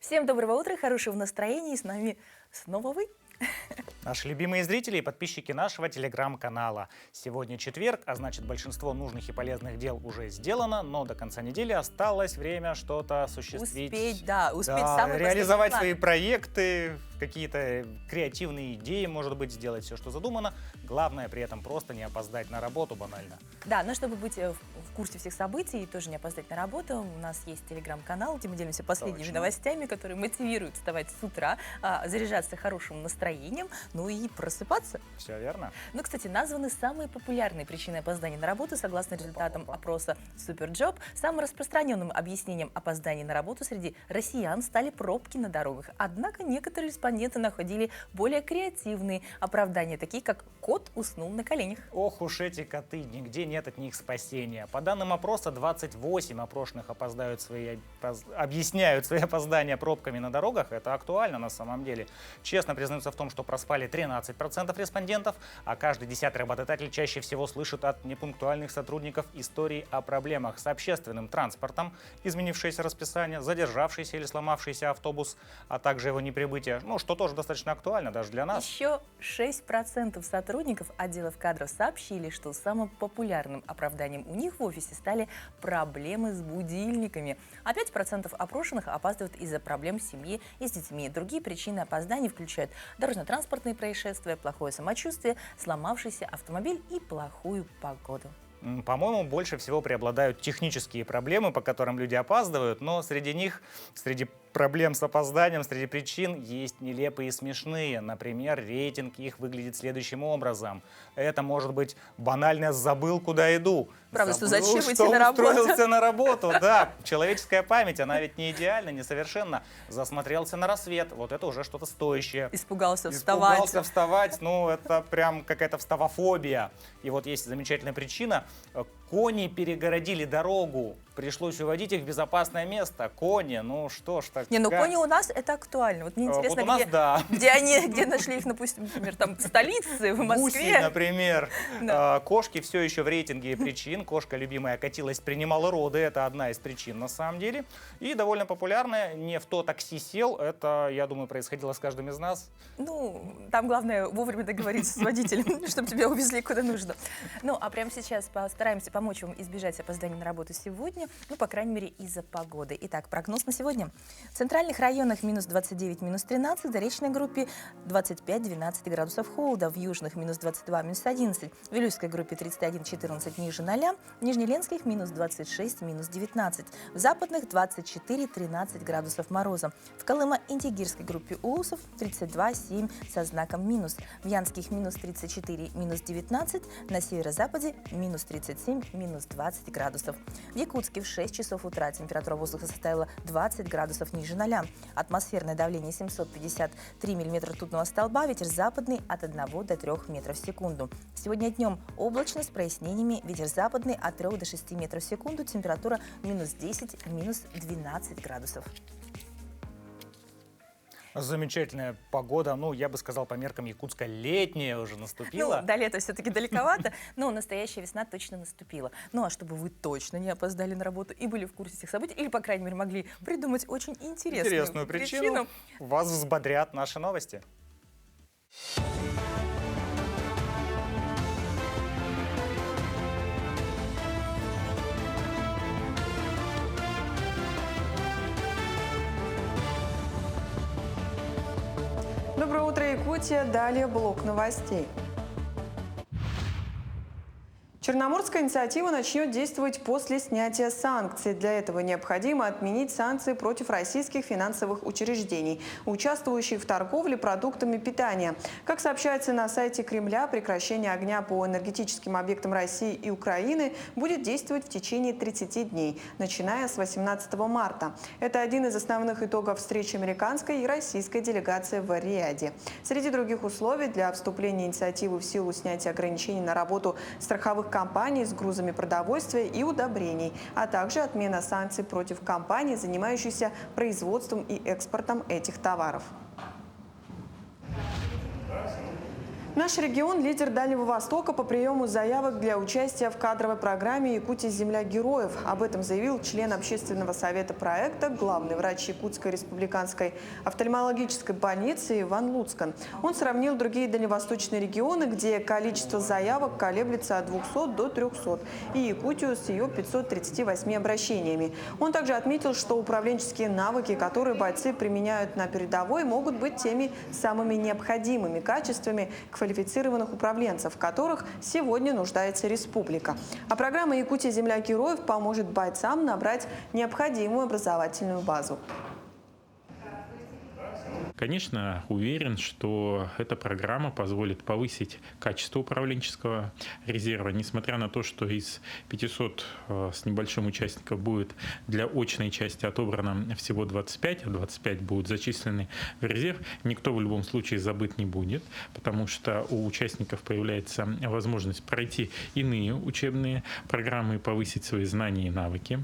Всем доброго утра, хорошего настроения, и с нами снова вы. Наши любимые зрители и подписчики нашего телеграм-канала. Сегодня четверг, а значит большинство нужных и полезных дел уже сделано, но до конца недели осталось время что-то осуществить. Успеть самые реализовать последние свои проекты, какие-то креативные идеи, может быть, сделать все, что задумано. Главное при этом просто не опоздать на работу банально. Да, но чтобы быть в курсе всех событий и тоже не опоздать на работу, у нас есть телеграм-канал, где мы делимся последними новостями, которые мотивируют вставать с утра, заряжаться хорошим настроением, ну и просыпаться. Все верно. Ну, кстати, названы самые популярные причины опоздания на работу согласно результатам опроса Superjob. Самым распространенным объяснением опозданий на работу среди россиян стали пробки на дорогах. Однако некоторые респонденты находили более креативные оправдания, такие как «кот уснул на коленях». Ох уж эти коты, нигде нет от них спасения. По данным опроса, 28 опрошенных объясняют свои опоздания пробками на дорогах. Это актуально на самом деле. Честно признаются в том, что проспали 13% респондентов, а каждый 10-й работодатель чаще всего слышит от непунктуальных сотрудников истории о проблемах с общественным транспортом, изменившееся расписание, задержавшийся или сломавшийся автобус, а также его неприбытие, что тоже достаточно актуально даже для нас. Еще 6% сотрудников отделов кадров сообщили, что самым популярным оправданием у них в офисе стали проблемы с будильниками. А 5% опрошенных опаздывают из-за проблем в семье и с детьми. Другие причины опозданий включают дорожно-транспортные происшествия, плохое самочувствие, сломавшийся автомобиль и плохую погоду. По-моему, больше всего преобладают технические проблемы, по которым люди опаздывают, но среди проблем с опозданием, среди причин есть нелепые и смешные. Например, рейтинг их выглядит следующим образом. Это может быть банально «забыл, куда иду». Правда, что зачем идти что на работу? устроился на работу, да. Человеческая память, она ведь не идеальна, несовершенна. Засмотрелся на рассвет, вот это уже что-то стоящее. Испугался вставать. Это прям какая-то вставофобия. И вот есть замечательная причина. Кони перегородили дорогу. Пришлось уводить их в безопасное место. Кони, Кони у нас это актуально. Вот мне интересно, вот у нас, да. где нашли их, например, там в столице, в Москве. Гуси, например. Да. Кошки все еще в рейтинге причин. Кошка любимая катилась, принимала роды. Это одна из причин на самом деле. И довольно популярная. Не в то такси сел. Это, я думаю, происходило с каждым из нас. Там главное вовремя договориться с водителем, чтобы тебя увезли куда нужно. А прямо сейчас постараемся помочь вам избежать опозданий на работу сегодня, по крайней мере, из-за погоды. Итак, прогноз на сегодня. В центральных районах минус 29, минус 13, в заречной группе 25-12 градусов холода, в южных минус 22, минус 11, в Вилюйской группе 31-14 ниже 0, в Нижнеленских минус 26, минус 19, в западных 24-13 градусов мороза, в Колымо-Интегирской группе улусов 32-7 со знаком минус, в Янских минус 34, минус 19, на северо-западе минус 37, минус 20 градусов. В Якутске в 6 часов утра температура воздуха составила 20 градусов ниже 0. Атмосферное давление 753 миллиметра ртутного столба, ветер западный от 1 до 3 метров в секунду. Сегодня днем облачно с прояснениями, ветер западный от 3 до 6 метров в секунду, температура минус 10, минус 12 градусов. Замечательная погода, я бы сказал, по меркам Якутска летняя уже наступила. До лета все-таки далековато, но настоящая весна точно наступила. А чтобы вы точно не опоздали на работу и были в курсе всех событий, или, по крайней мере, могли придумать очень интересную причину, вас взбодрят наши новости. Доброе утро, Якутия. Далее блок новостей. Черноморская инициатива начнет действовать после снятия санкций. Для этого необходимо отменить санкции против российских финансовых учреждений, участвующих в торговле продуктами питания. Как сообщается на сайте Кремля, прекращение огня по энергетическим объектам России и Украины будет действовать в течение 30 дней, начиная с 18 марта. Это один из основных итогов встречи американской и российской делегации в Риаде. Среди других условий для вступления инициативы в силу снятия ограничений на работу страховых компаний с грузами продовольствия и удобрений, а также отмена санкций против компаний, занимающихся производством и экспортом этих товаров. Наш регион – лидер Дальнего Востока по приему заявок для участия в кадровой программе «Якутия – земля героев». Об этом заявил член общественного совета проекта, главный врач Якутской республиканской офтальмологической больницы Иван Луцкан. Он сравнил другие дальневосточные регионы, где количество заявок колеблется от 200 до 300, и Якутию с ее 538 обращениями. Он также отметил, что управленческие навыки, которые бойцы применяют на передовой, могут быть теми самыми необходимыми качествами квалифицированных управленцев, в которых сегодня нуждается республика. А программа «Якутия – земля героев» поможет бойцам набрать необходимую образовательную базу. Конечно, уверен, что эта программа позволит повысить качество управленческого резерва, несмотря на то, что из 500 с небольшим участников будет для очной части отобрано всего 25, а 25 будут зачислены в резерв. Никто в любом случае забыт не будет, потому что у участников появляется возможность пройти иные учебные программы и повысить свои знания и навыки.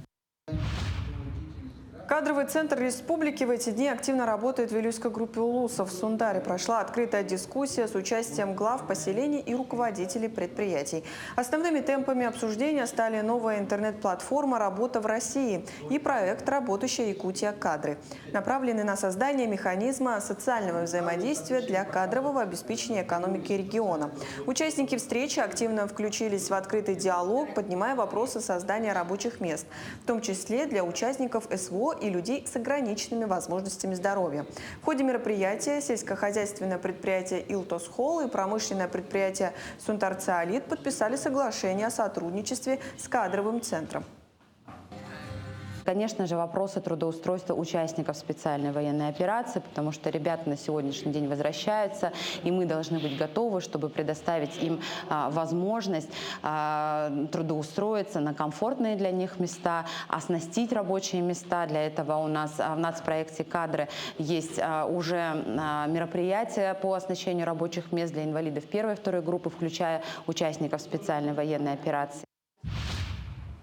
Кадровый центр республики в эти дни активно работает в Вилюйской группе улусов. В Сундаре прошла открытая дискуссия с участием глав поселений и руководителей предприятий. Основными темпами обсуждения стали новая интернет-платформа «Работа в России» и проект «Работающая Якутия. Кадры», направленный на создание механизма социального взаимодействия для кадрового обеспечения экономики региона. Участники встречи активно включились в открытый диалог, поднимая вопросы создания рабочих мест, в том числе для участников СВО и людей с ограниченными возможностями здоровья. В ходе мероприятия сельскохозяйственное предприятие «Илтосхол» и промышленное предприятие «Сунтарциолит» подписали соглашение о сотрудничестве с кадровым центром. Конечно же, вопросы трудоустройства участников специальной военной операции, потому что ребята на сегодняшний день возвращаются, и мы должны быть готовы, чтобы предоставить им возможность трудоустроиться на комфортные для них места, оснастить рабочие места. Для этого у нас в нацпроекте «Кадры» есть уже мероприятия по оснащению рабочих мест для инвалидов первой и второй группы, включая участников специальной военной операции.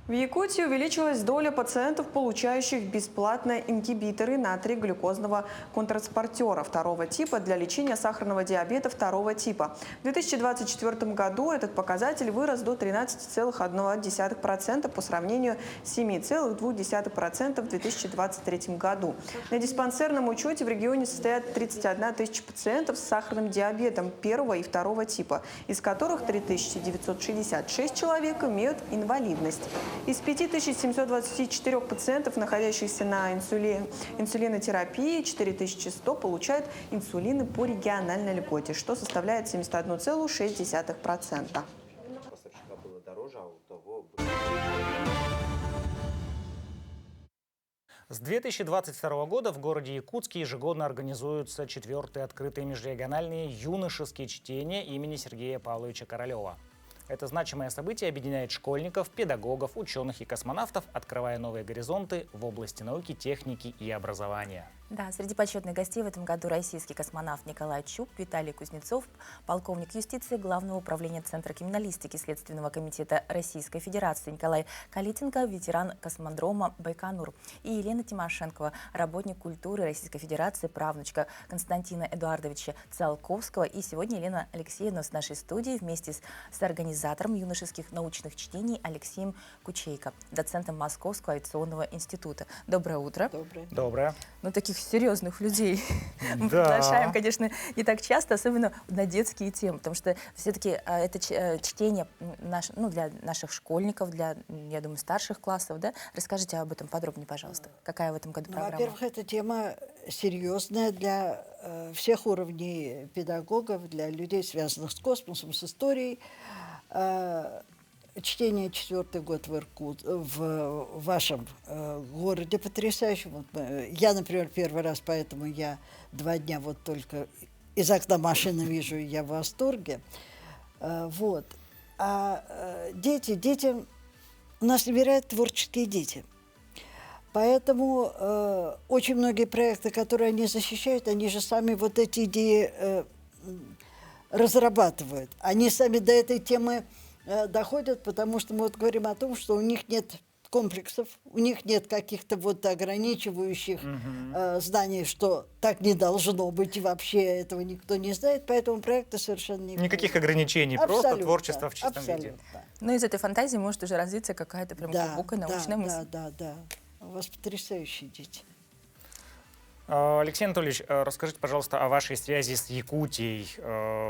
В Якутии увеличилась доля пациентов, получающих бесплатно ингибиторы натрий-глюкозного контртранспортера второго типа для лечения сахарного диабета второго типа. В 2024 году этот показатель вырос до 13,1% по сравнению с 7,2% в 2023 году. На диспансерном учете в регионе состоят 31 тысяча пациентов с сахарным диабетом первого и второго типа, из которых 3966 человек имеют инвалидность. Из 5724 пациентов, находящихся на инсулинотерапии, 4100 получают инсулины по региональной льготе, что составляет 71,6%. С 2022 года в городе Якутске ежегодно организуются 4-е открытые межрегиональные юношеские чтения имени Сергея Павловича Королева. Это значимое событие объединяет школьников, педагогов, ученых и космонавтов, открывая новые горизонты в области науки, техники и образования. Да, среди почетных гостей в этом году российский космонавт Николай Чуб, Виталий Кузнецов, полковник юстиции Главного управления Центра криминалистики Следственного комитета Российской Федерации Николай Калитенко, ветеран космодрома Байконур, и Елена Тимошенкова, работник культуры Российской Федерации, правнучка Константина Эдуардовича Циолковского. И сегодня Елена Алексеевна в нашей студии вместе с организатором юношеских научных чтений Алексеем Кучейко, доцентом Московского авиационного института. Доброе утро. Доброе. Доброе. Ну, таких серьезных людей мы Да. приглашаем, конечно, не так часто, особенно на детские темы, потому что все-таки это чтение для наших школьников, для, я думаю, старших классов, да? Расскажите об этом подробнее, пожалуйста. Какая в этом году программа? Во-первых, эта тема серьезная для всех уровней педагогов, для людей, связанных с космосом, с историей. Чтение 4-й год в вашем городе потрясающем. Вот я, например, первый раз, поэтому я 2 дня вот только из окна машины вижу, и я в восторге. Вот. А дети, у нас набирают творческие дети. Поэтому очень многие проекты, которые они защищают, они же сами вот эти идеи разрабатывают. Они сами до этой темы доходят, потому что мы вот говорим о том, что у них нет комплексов, у них нет каких-то вот ограничивающих знаний, что так не должно быть, и вообще этого никто не знает, поэтому проекты совершенно не Никаких ограничений, просто Абсолютно, творчество в чистом виде. абсолютно. Но из этой фантазии может уже развиться какая-то прям глубокая научная мысль. Да. У вас потрясающие дети. Алексей Анатольевич, расскажите, пожалуйста, о вашей связи с Якутией.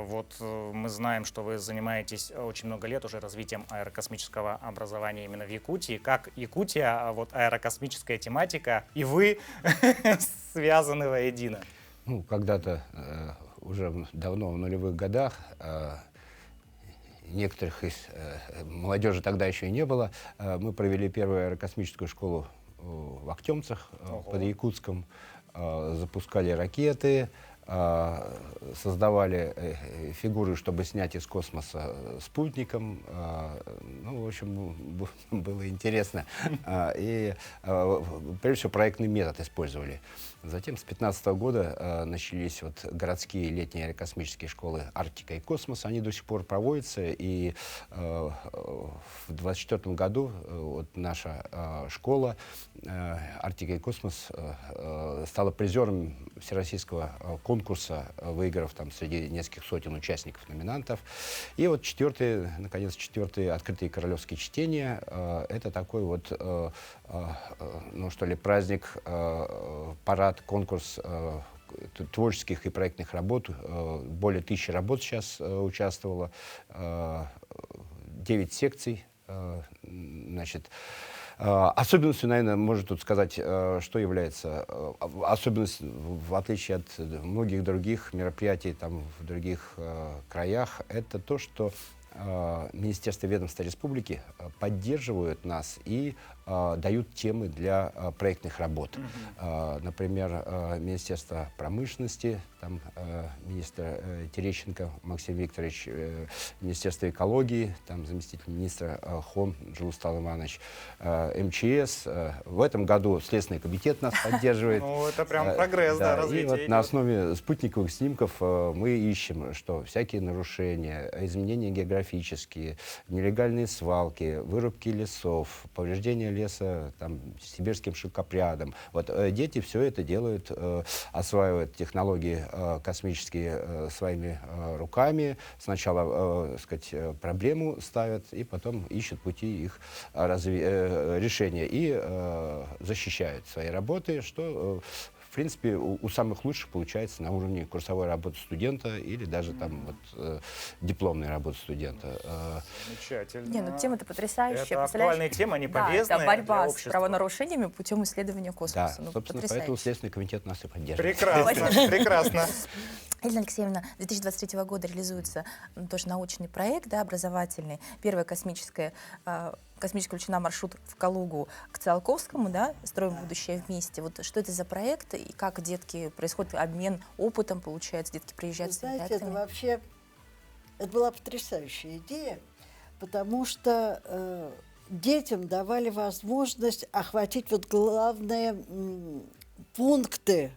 Вот мы знаем, что вы занимаетесь очень много лет уже развитием аэрокосмического образования именно в Якутии. Как Якутия, вот аэрокосмическая тематика и вы связаны воедино? Ну, когда-то, уже давно, в нулевых годах, некоторых из молодежи тогда еще и не было, мы провели первую аэрокосмическую школу в Актемцах под Якутском. Запускали ракеты, создавали фигуры, чтобы снять из космоса спутником. Ну, в общем, было интересно. И, прежде всего, проектный метод использовали. Затем с 2015 года начались вот городские летние аэрокосмические школы «Арктика» и «Космос». Они до сих пор проводятся. И в 2024 году вот наша школа «Арктика и Космос» стала призером всероссийского конкурса, выиграв там среди нескольких сотен участников, номинантов. И вот наконец, четвертые открытые королевские чтения. Это такой вот, ну что ли, праздник, парад, конкурс творческих и проектных работ. Более 1000 работ сейчас участвовало, 9 секций. Значит, особенностью, наверное, можно тут сказать, что является особенностью, в отличие от многих других мероприятий там, в других краях, это то, что Министерство и ведомства республики поддерживают нас и дают темы для проектных работ. Например, Министерство промышленности, там министр Терещенко Максим Викторович, Министерство экологии, там заместитель министра Хон Джулустал Иванович, МЧС. В этом году Следственный комитет нас поддерживает. Ну, это прям прогресс, да, развитие. И вот на основе спутниковых снимков мы ищем, что всякие нарушения, изменения географические, нелегальные свалки, вырубки лесов, повреждения леса там, сибирским шелкопрядом. Вот дети все это делают, осваивают технологии космические своими руками. Сначала, сказать, проблему ставят, и потом ищут пути их решения и защищают свои работы, что в принципе, у самых лучших получается на уровне курсовой работы студента или даже там вот, дипломной работы студента. Замечательно. Не, ну тема-то потрясающая. Это актуальная тема, не полезная это борьба для с общества. правонарушениями путем исследования Да, космоса. Ну, собственно, потрясающе. поэтому Следственный комитет нас и поддерживает. Прекрасно, прекрасно. Елена Алексеевна, 2023 года реализуется тоже научный проект, да, образовательный. Первая космическая учена маршрут в Калугу к Циолковскому, да, «Строим будущее вместе». Вот что это за проект и как детки, происходит обмен опытом, получается, детки приезжают Вы с знаете, это ребятами? вообще, это была потрясающая идея, потому что детям давали возможность охватить вот главные пункты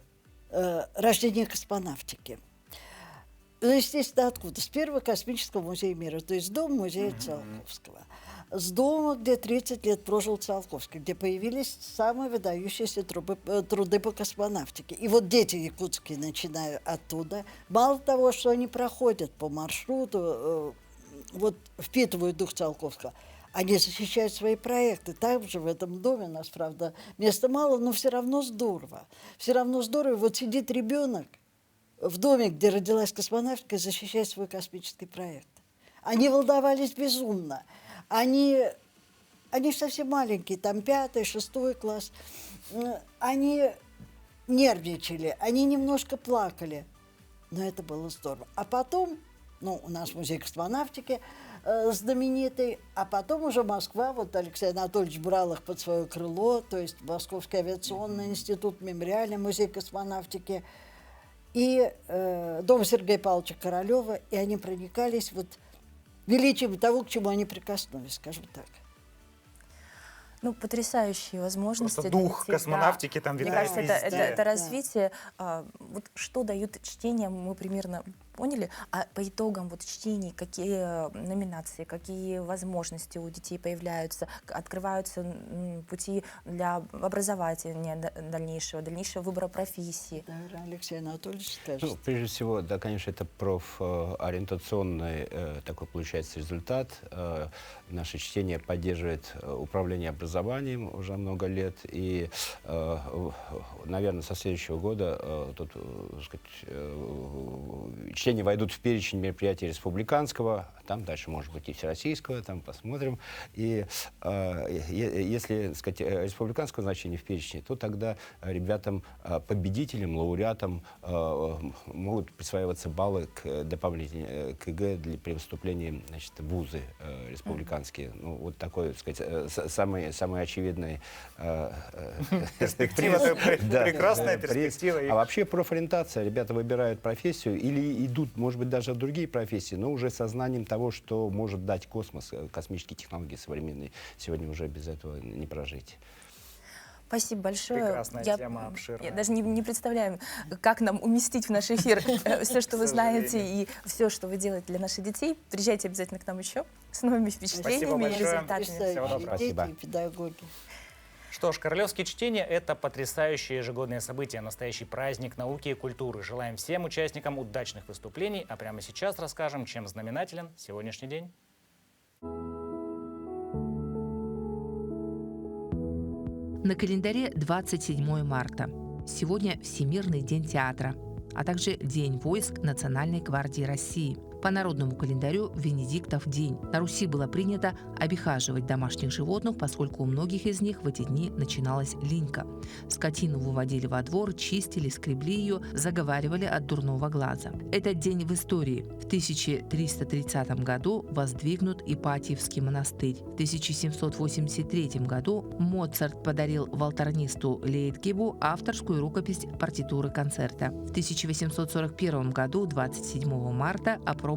рождения космонавтики. Ну, естественно, откуда? С первого космического музея мира, то есть с дома музея Циолковского. С дома, где 30 лет прожил Циолковский, где появились самые выдающиеся труды по космонавтике. И вот дети якутские, начиная оттуда, мало того, что они проходят по маршруту, вот впитывают дух Циолковского, они защищают свои проекты. Также в этом доме у нас, правда, места мало, но все равно здорово. Все равно здорово. Вот сидит ребенок в доме, где родилась космонавтика, и защищает свой космический проект. Они волновались безумно. Они совсем маленькие, там 5-й, 6-й класс. Они нервничали, они немножко плакали. Но это было здорово. А потом, ну, у нас музей космонавтики знаменитый, а потом уже Москва, вот Алексей Анатольевич брал их под свое крыло, то есть Московский авиационный институт, мемориальный музей космонавтики, и дом Сергея Павловича Королева, и они проникались вот величием того, к чему они прикоснулись, скажем так. Ну, потрясающие возможности. Просто для дух детей, космонавтики там Мне витает кажется, везде. это развитие. Вот что дают чтения, мы примерно поняли. А по итогам вот чтений какие номинации, какие возможности у детей появляются, открываются пути для образования дальнейшего выбора профессии? Да, Алексей Анатольевич скажет. Ну, прежде всего, да, конечно, это профориентационный такой получается результат. Наше чтение поддерживает управление образованием уже много лет. И, наверное, со следующего года тут, так сказать, чтения войдут в перечень мероприятий республиканского, там дальше, может быть, и всероссийского, там посмотрим. И если, так сказать, республиканского значения в перечне, то тогда ребятам, победителям, лауреатам могут присваиваться баллы к дополнительной к ЕГЭ при выступлении, значит, в вузы республиканские. Ну, вот такой, так сказать, самый очевидный Перспектива, прекрасная перспектива. А вообще профориентация. Ребята выбирают профессию или идут, может быть, даже в другие профессии, но уже со знанием того, что может дать космос, космические технологии современные. Сегодня уже без этого не прожить. Спасибо большое. Прекрасная тема, обширная. Я даже не представляю, как нам уместить в наш эфир все, что вы знаете, и все, что вы делаете для наших детей. Приезжайте обязательно к нам еще с новыми впечатлениями и результатами. Всего доброго. Дети и педагоги. Что ж, Королевские чтения – это потрясающее ежегодное событие, настоящий праздник науки и культуры. Желаем всем участникам удачных выступлений, а прямо сейчас расскажем, чем знаменателен сегодняшний день. На календаре 27 марта. Сегодня Всемирный день театра, а также День войск Национальной гвардии России. По народному календарю Венедиктов день. На Руси было принято обихаживать домашних животных, поскольку у многих из них в эти дни начиналась линька. Скотину выводили во двор, чистили, скребли ее, заговаривали от дурного глаза. Этот день в истории. В 1330 году воздвигнут Ипатьевский монастырь. В 1783 году Моцарт подарил валтарнисту Лейтгебу авторскую рукопись партитуры концерта. В 1841 году, 27 марта, опробована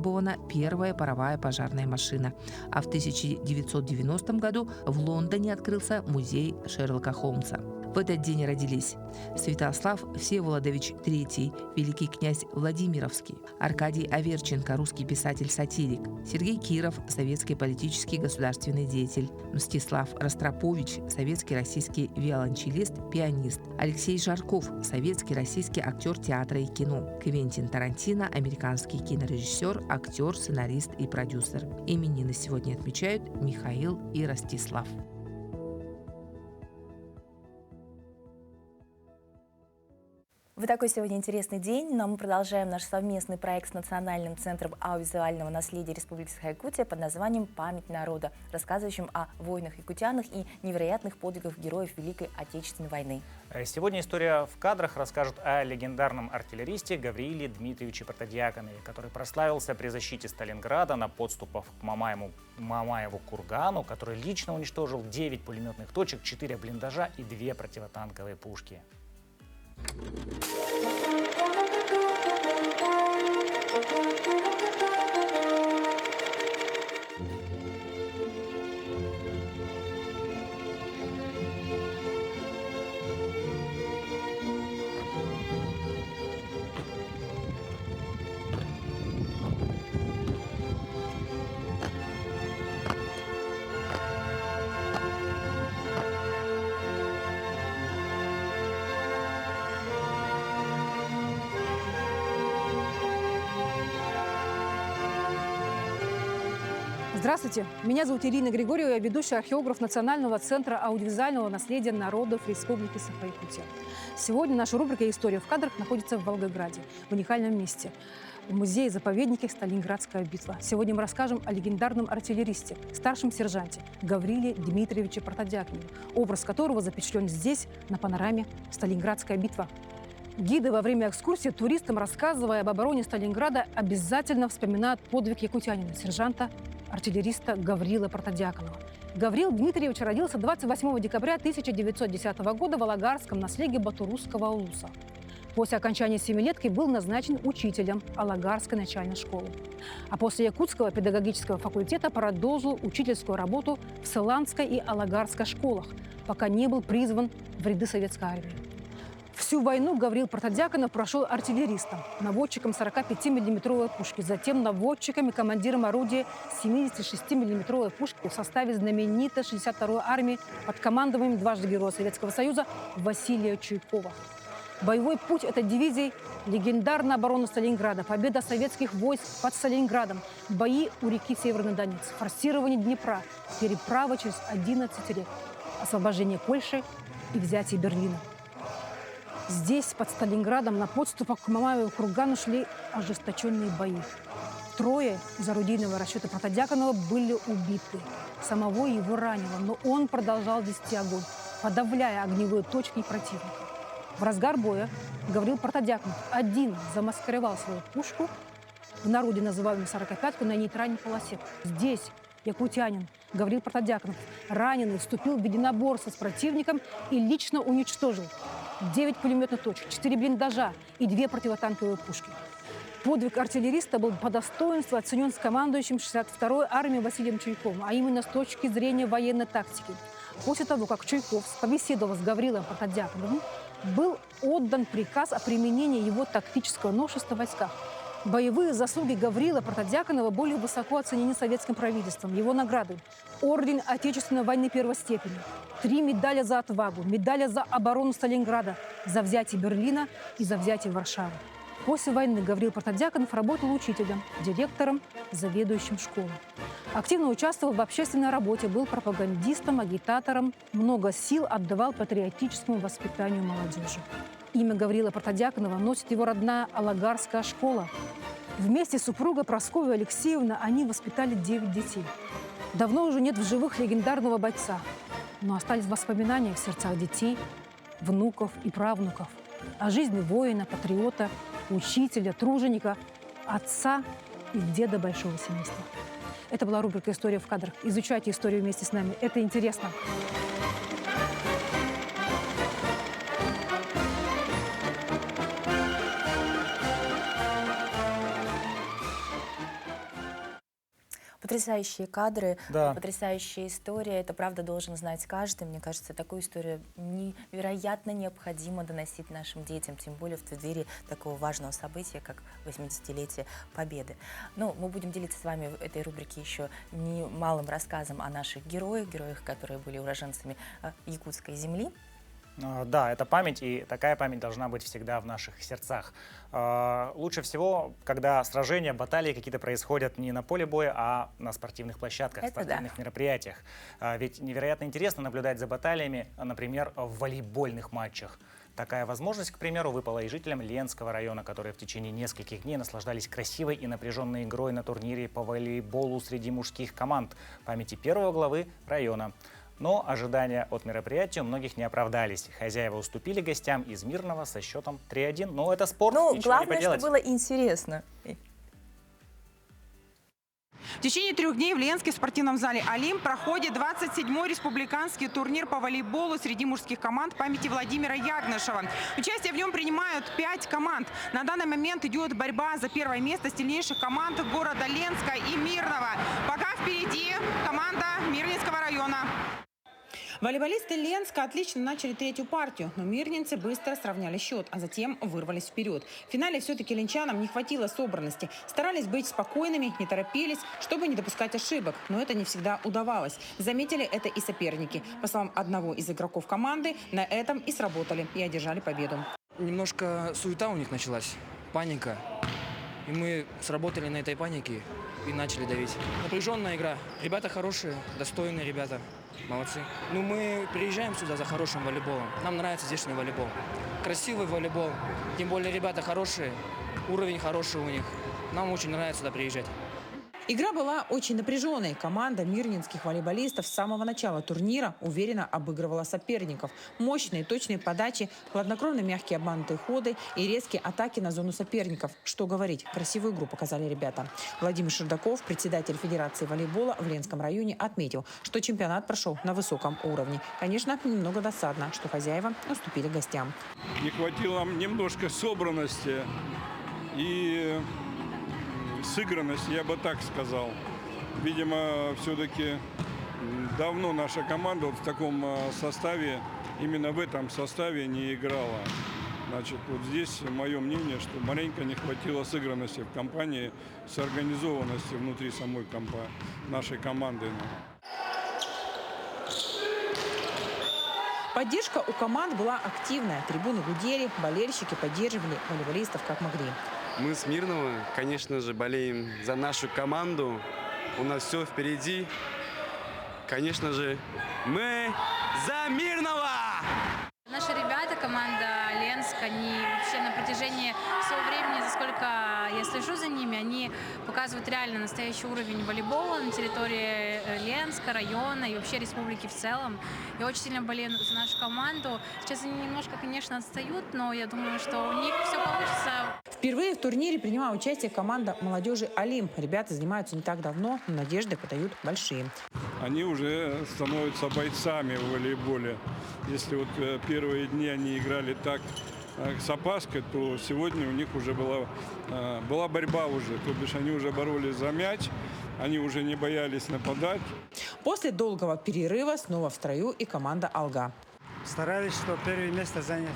первая паровая пожарная машина. А в 1990 году в Лондоне открылся музей Шерлока Холмса. В этот день родились Святослав Всеволодович III, великий князь Владимировский, Аркадий Аверченко, русский писатель-сатирик, Сергей Киров, советский политический государственный деятель, Мстислав Ростропович, советский российский виолончелист, пианист, Алексей Жарков, советский российский актер театра и кино, Квентин Тарантино, американский кинорежиссер, актер, сценарист и продюсер. Именины сегодня отмечают Михаил и Ростислав. В такой сегодня интересный день, но мы продолжаем наш совместный проект с Национальным центром аудиовизуального наследия Республики Саха-Якутия под названием «Память народа», рассказывающим о войнах-якутянах и невероятных подвигах героев Великой Отечественной войны. Сегодня история в кадрах расскажет о легендарном артиллеристе Гаврииле Дмитриевиче Протодиаконове, который прославился при защите Сталинграда на подступах к Мамаеву кургану, который лично уничтожил 9 пулеметных точек, 4 блиндажа и 2 противотанковые пушки. Здравствуйте, меня зовут Ирина Григорьева, я ведущий археограф Национального центра аудиовизуального наследия народов Республики Саха-Якутия. Сегодня наша рубрика «История в кадрах» находится в Волгограде, в уникальном месте, в музее-заповеднике «Сталинградская битва». Сегодня мы расскажем о легендарном артиллеристе, старшем сержанте Гавриле Дмитриевиче Протодиаконове, образ которого запечатлен здесь, на панораме «Сталинградская битва». Гиды во время экскурсии туристам, рассказывая об обороне Сталинграда, обязательно вспоминают подвиг якутянина, сержанта артиллериста Гаврила Протодиаконова. Гаврил Дмитриевич родился 28 декабря 1910 года в Алагарском наследии Батурусского улуса. После окончания семилетки был назначен учителем Алагарской начальной школы. А после Якутского педагогического факультета продолжил учительскую работу в Сыланской и Алагарской школах, пока не был призван в ряды советской армии. Всю войну Гавриил Протодиаконов прошел артиллеристом, наводчиком 45-миллиметровой пушки, затем наводчиком и командиром орудия 76-миллиметровой пушки в составе знаменитой 62-й армии под командованием дважды Героя Советского Союза Василия Чуйкова. Боевой путь этой дивизии – легендарная оборона Сталинграда, победа советских войск под Сталинградом, бои у реки Северный Донец, форсирование Днепра, переправа через 11 рек, освобождение Польши и взятие Берлина. Здесь, под Сталинградом, на подступах к Мамаеву кургану шли ожесточенные бои. 3 из орудийного расчета Протодиаконова были убиты. Самого его ранило, но он продолжал вести огонь, подавляя огневые точки противника. В разгар боя Гавриил Протодиаконов один замаскировал свою пушку, в народе называемую 45-ку, на нейтральной полосе. Здесь якутянин Гавриил Протодиаконов, раненый, вступил в единоборство с противником и лично уничтожил 9 пулеметных точек, 4 блиндажа и 2 противотанковые пушки. Подвиг артиллериста был по достоинству оценен с командующим 62-й армией Василием Чуйковым, а именно с точки зрения военной тактики. После того, как Чуйков побеседовал с Гаврилом Протодиаконовым, был отдан приказ о применении его тактического новшества в войсках. Боевые заслуги Гаврила Протодиаконова были высоко оценены советским правительством. Его награды – орден Отечественной войны первой степени, 3 медали за отвагу, медали за оборону Сталинграда, за взятие Берлина и за взятие Варшавы. После войны Гавриил Протодиаконов работал учителем, директором, заведующим школой. Активно участвовал в общественной работе, был пропагандистом, агитатором, много сил отдавал патриотическому воспитанию молодежи. Имя Гавриила Протодиаконова носит его родная Алагарская школа. Вместе с супругой Прасковьей Алексеевной они воспитали 9 детей. Давно уже нет в живых легендарного бойца, но остались воспоминания в сердцах детей, внуков и правнуков о жизни воина, патриота, учителя, труженика, отца и деда большого семейства. Это была рубрика «История в кадрах». Изучайте историю вместе с нами. Это интересно. Потрясающие кадры, Да. потрясающая история. Это правда должен знать каждый. Мне кажется, такую историю невероятно необходимо доносить нашим детям, тем более в преддверии такого важного события, как 80-летие Победы. Но мы будем делиться с вами в этой рубрике еще немалым рассказом о наших героях, которые были уроженцами якутской земли. Да, это память, и такая память должна быть всегда в наших сердцах. Лучше всего, когда сражения, баталии какие-то происходят не на поле боя, а на спортивных площадках, Это спортивных мероприятиях. Ведь невероятно интересно наблюдать за баталиями, например, в волейбольных матчах. Такая возможность, к примеру, выпала и жителям Ленского района, которые в течение нескольких дней наслаждались красивой и напряженной игрой на турнире по волейболу среди мужских команд памяти первого главы района. Но ожидания от мероприятия у многих не оправдались. Хозяева уступили гостям из Мирного со счетом 3-1. Но это спорт, Ну, ничего главное, не поделать. что было интересно. В течение 3 дней в Ленске в спортивном зале «Олимп» проходит 27-й республиканский турнир по волейболу среди мужских команд памяти Владимира Ягнышева. Участие в нем принимают 5 команд. На данный момент идет борьба за первое место сильнейших команд города Ленска и Мирного. Пока впереди команда Мирнинского района. Волейболисты Ленска отлично начали 3-ю партию, но мирнинцы быстро сравняли счет, а затем вырвались вперед. В финале все-таки ленчанам не хватило собранности. Старались быть спокойными, не торопились, чтобы не допускать ошибок, но это не всегда удавалось. Заметили это и соперники. По словам одного из игроков команды, на этом и сработали, и одержали победу. Немножко суета у них началась, паника. И мы сработали на этой панике и начали давить. Напряженная игра. Ребята хорошие, достойные ребята. Молодцы. Ну, мы приезжаем сюда за хорошим волейболом. Нам нравится здешний волейбол. Красивый волейбол. Тем более ребята хорошие, уровень хороший у них. Нам очень нравится сюда приезжать. Игра была очень напряженной. Команда мирнинских волейболистов с самого начала турнира уверенно обыгрывала соперников. Мощные, точные подачи, хладнокровно мягкие обманутые ходы и резкие атаки на зону соперников. Что говорить, красивую игру показали ребята. Владимир Шердаков, председатель Федерации волейбола в Ленском районе, отметил, что чемпионат прошел на высоком уровне. Конечно, немного досадно, что хозяева уступили гостям. Не хватило немножко собранности и сыгранность, я бы так сказал. Видимо, все-таки давно наша команда вот в таком составе, именно в этом составе не играла. Значит, вот здесь мое мнение, что маленько не хватило сыгранности в компании, сорганизованности внутри самой нашей команды. Поддержка у команд была активная. Трибуны гудели, болельщики поддерживали волейболистов как могли. Мы с Мирного, конечно же, болеем за нашу команду. У нас все впереди. Конечно же, мы за Мирного! Наши ребята, команда Ленск, они вообще на протяжении всего времени, за сколько я слежу за ними, они показывают реально настоящий уровень волейбола на территории Ленска, района и вообще республики в целом. Я очень сильно болею за нашу команду. Сейчас они немножко, конечно, отстают, но я думаю, что у них все получится. Впервые в турнире принимала участие команда молодежи «Олимп». Ребята занимаются не так давно, но надежды подают большие. Они уже становятся бойцами в волейболе. Если вот первые дни они играли так с опаской, то сегодня у них уже была борьба уже. То бишь они уже боролись за мяч, они уже не боялись нападать. После долгого перерыва снова в строю и команда «Алга». Старались, что первое место занять.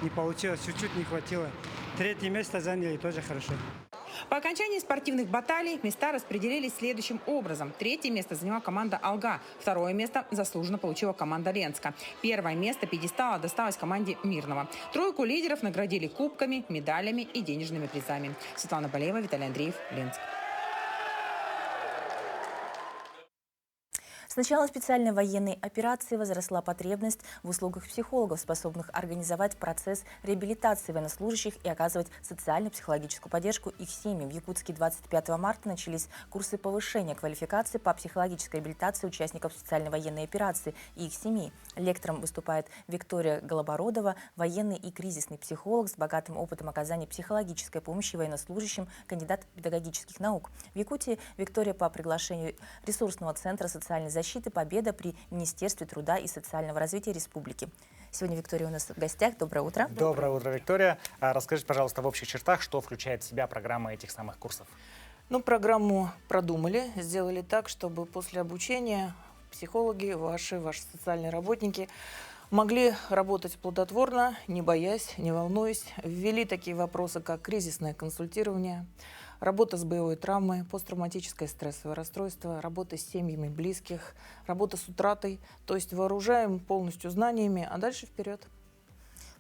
Не получилось, чуть-чуть не хватило. Третье место заняли, тоже хорошо. По окончании спортивных баталий места распределились следующим образом. Третье место заняла команда «Алга». Второе место заслуженно получила команда Ленска. Первое место пьедестала досталось команде Мирного. Тройку лидеров наградили кубками, медалями и денежными призами. Светлана Болеева, Виталий Андреев, Ленск. С начала специальной военной операции возросла потребность в услугах психологов, способных организовать процесс реабилитации военнослужащих и оказывать социально-психологическую поддержку их семьям. В Якутске 25 марта начались курсы повышения квалификации по психологической реабилитации участников специальной военной операции и их семей. Лектором выступает Виктория Голобородова, военный и кризисный психолог с богатым опытом оказания психологической помощи военнослужащим, кандидат педагогических наук. В Якутии Виктория по приглашению ресурсного центра социальной защиты «Победа» при Министерстве труда и социального развития республики. Сегодня Виктория у нас в гостях. Доброе утро. Доброе утро, Виктория. Расскажите, пожалуйста, в общих чертах, что включает в себя программа этих самых курсов? Ну, программу продумали, сделали так, чтобы после обучения психологи, ваши социальные работники могли работать плодотворно, не боясь, не волнуясь. Ввели такие вопросы, как кризисное консультирование, работа с боевой травмой, посттравматическое стрессовое расстройство, работа с семьями близких, работа с утратой. То есть вооружаем полностью знаниями, а дальше вперед.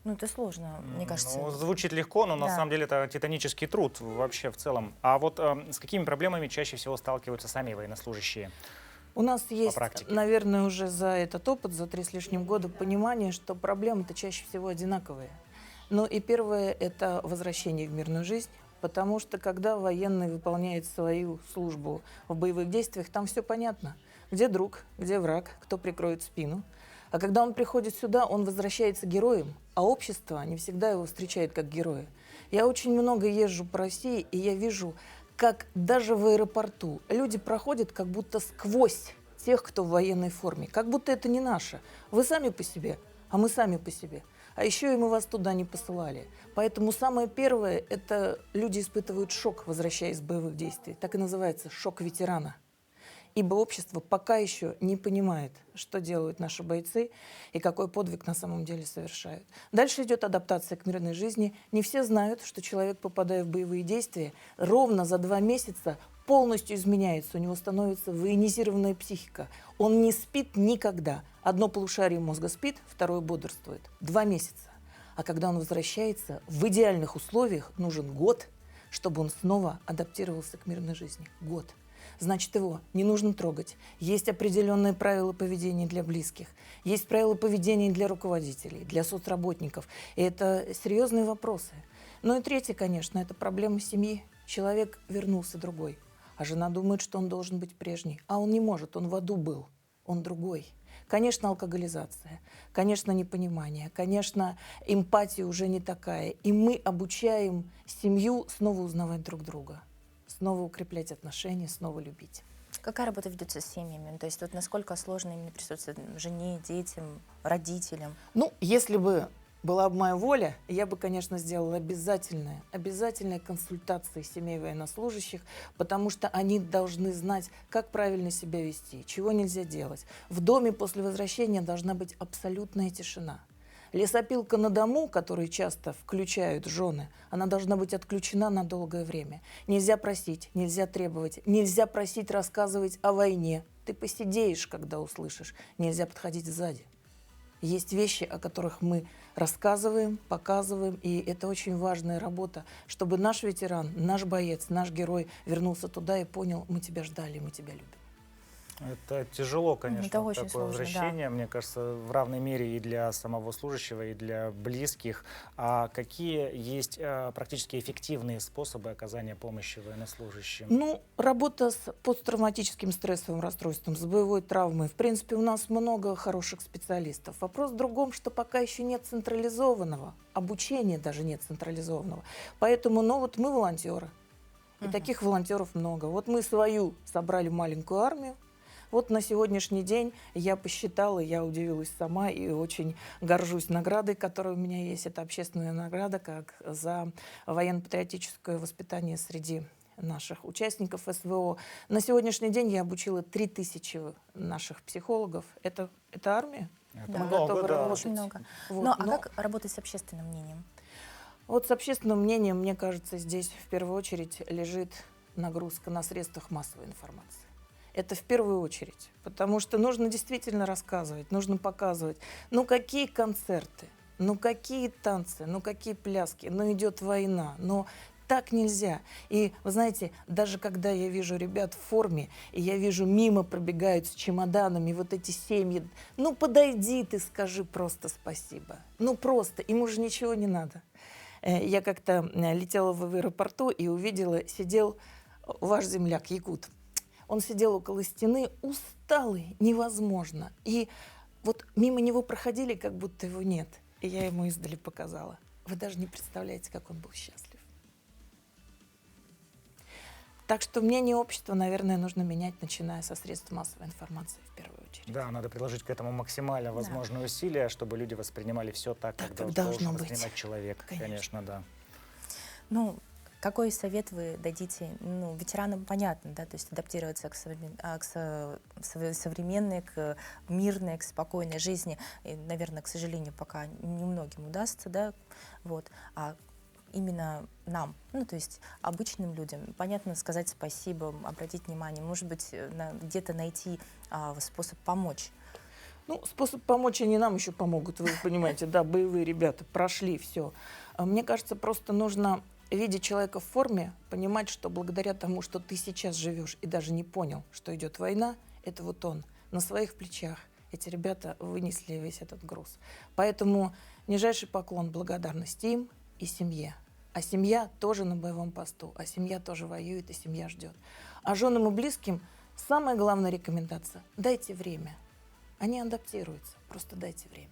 Ну, это сложно, мне кажется. Ну, звучит легко, но на самом деле это титанический труд вообще в целом. А вот с какими проблемами чаще всего сталкиваются сами военнослужащие? У нас есть, наверное, уже за этот опыт, за 3 с лишним года, понимание, что проблемы-то чаще всего одинаковые. Но и первое – это возвращение в мирную жизнь, потому что когда военный выполняет свою службу в боевых действиях, там все понятно. Где друг, где враг, кто прикроет спину. А когда он приходит сюда, он возвращается героем, а общество не всегда его встречает как героя. Я очень много езжу по России, и я вижу, как даже в аэропорту люди проходят как будто сквозь тех, кто в военной форме. Как будто это не наше. Вы сами по себе, а мы сами по себе. А еще и мы вас туда не посылали. Поэтому самое первое – это люди испытывают шок, возвращаясь с боевых действий. Так и называется – шок ветерана. Ибо общество пока еще не понимает, что делают наши бойцы и какой подвиг на самом деле совершают. Дальше идет адаптация к мирной жизни. Не все знают, что человек, попадая в боевые действия, ровно за 2 месяца полностью изменяется. У него становится военизированная психика. Он не спит никогда. Одно полушарие мозга спит, второе бодрствует. 2 месяца. А когда он возвращается, в идеальных условиях нужен год, чтобы он снова адаптировался к мирной жизни. Год. Значит, его не нужно трогать. Есть определенные правила поведения для близких, есть правила поведения для руководителей, для соцработников. И это серьезные вопросы. Ну и третье, конечно, это проблема семьи. Человек вернулся другой, а жена думает, что он должен быть прежний. А он не может, он в аду был, он другой. Конечно, алкоголизация, конечно, непонимание, конечно, эмпатия уже не такая. И мы обучаем семью снова узнавать друг друга. Снова укреплять отношения, снова любить. Какая работа ведется с семьями? То есть вот насколько сложно именно присутствовать жене, детям, родителям? Ну, если бы была бы моя воля, я бы, конечно, сделала обязательные консультации семей военнослужащих, потому что они должны знать, как правильно себя вести, чего нельзя делать. В доме после возвращения должна быть абсолютная тишина. Лесопилка на дому, которую часто включают жены, она должна быть отключена на долгое время. Нельзя просить, нельзя требовать, нельзя просить рассказывать о войне. Ты посидеешь, когда услышишь. Нельзя подходить сзади. Есть вещи, о которых мы рассказываем, показываем, и это очень важная работа, чтобы наш ветеран, наш боец, наш герой вернулся туда и понял: мы тебя ждали, мы тебя любим. Это тяжело, конечно, Это очень такое сложно, возвращение, мне кажется, в равной мере и для самого служащего, и для близких. А какие есть практически эффективные способы оказания помощи военнослужащим? Ну, работа с посттравматическим стрессовым расстройством, с боевой травмой. В принципе, у нас много хороших специалистов. Вопрос в другом, что пока еще нет централизованного, обучения даже нет централизованного. Поэтому, ну вот мы волонтеры, и таких волонтеров много. Вот мы свою собрали маленькую армию. Вот на сегодняшний день я посчитала, я удивилась сама и очень горжусь наградой, которая у меня есть. Это общественная награда как за военно-патриотическое воспитание среди наших участников СВО. На сегодняшний день я обучила 3000 наших психологов. Это армия. Это Мы много, готовы да. работать. Очень много. Вот, Ну, а но- как работать с общественным мнением? Вот с общественным мнением, мне кажется, здесь в первую очередь лежит нагрузка на средствах массовой информации. Это в первую очередь, потому что нужно действительно рассказывать, нужно показывать. Ну какие концерты, ну какие танцы, ну какие пляски, ну идет война, но так нельзя. И вы знаете, даже когда я вижу ребят в форме, и я вижу мимо пробегают с чемоданами вот эти семьи, ну подойди ты, скажи просто спасибо. Ну просто, им уже ничего не надо. Я как-то летела в аэропорту и увидела, сидел ваш земляк, якут. Он сидел около стены, усталый, невозможно. И вот мимо него проходили, как будто его нет. И я ему издали показала. Вы даже не представляете, как он был счастлив. Так что мнение общества, наверное, нужно менять, начиная со средств массовой информации в первую очередь. Да, надо приложить к этому максимально возможные усилия, чтобы люди воспринимали все так, как как должен должно быть. воспринимать человек. Конечно, да. Ну, какой совет вы дадите, ну, ветеранам, понятно, да, то есть адаптироваться к современной, к мирной, к спокойной жизни, и, наверное, к сожалению, пока немногим удастся, да, вот, а именно нам, ну, то есть обычным людям, понятно, сказать спасибо, обратить внимание, может быть, где-то найти способ помочь. Ну, способ помочь они нам еще помогут, вы понимаете, да, боевые ребята прошли все. Мне кажется, просто нужно, видя человека в форме, понимать, что благодаря тому, что ты сейчас живешь и даже не понял, что идет война, это вот он на своих плечах. Эти ребята вынесли весь этот груз. Поэтому нижайший поклон, благодарность им и семье. А семья тоже на боевом посту, а семья тоже воюет, и семья ждет. А женам и близким самая главная рекомендация – дайте время. Они адаптируются, просто дайте время.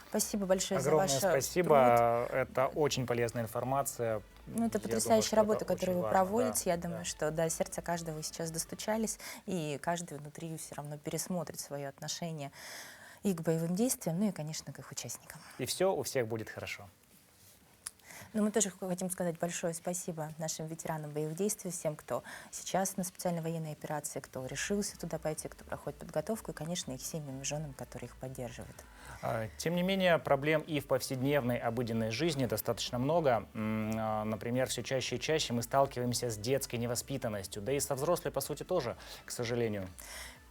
Спасибо большое Огромное за ваш спасибо. труд. Это очень полезная информация. Ну, это Я потрясающая думаю, работа, что это которую вы очень важно, проводите. да, Я думаю, что до сердца каждого сейчас достучались, и каждый внутри все равно пересмотрит свое отношение и к боевым действиям, ну и, конечно, к их участникам. И все у всех будет хорошо. Но мы тоже хотим сказать большое спасибо нашим ветеранам боевых действий, всем, кто сейчас на специальной военной операции, кто решился туда пойти, кто проходит подготовку, и, конечно, их семьям и женам, которые их поддерживают. Тем не менее, проблем и в повседневной обыденной жизни достаточно много. Например, все чаще и чаще мы сталкиваемся с детской невоспитанностью, да и со взрослой, по сути, тоже, к сожалению.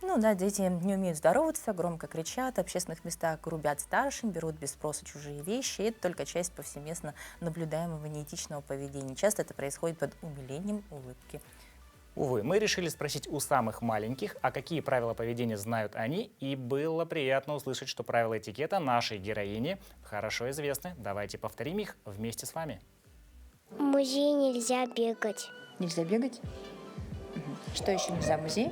Ну да, дети не умеют здороваться, громко кричат, в общественных местах грубят старшим, берут без спроса чужие вещи. И это только часть повсеместно наблюдаемого неэтичного поведения. Часто это происходит под умилением улыбки. Увы, мы решили спросить у самых маленьких, а какие правила поведения знают они, и было приятно услышать, что правила этикета нашей героини хорошо известны. Давайте повторим их вместе с вами. В музее нельзя бегать. Нельзя бегать? Что еще нельзя в музее?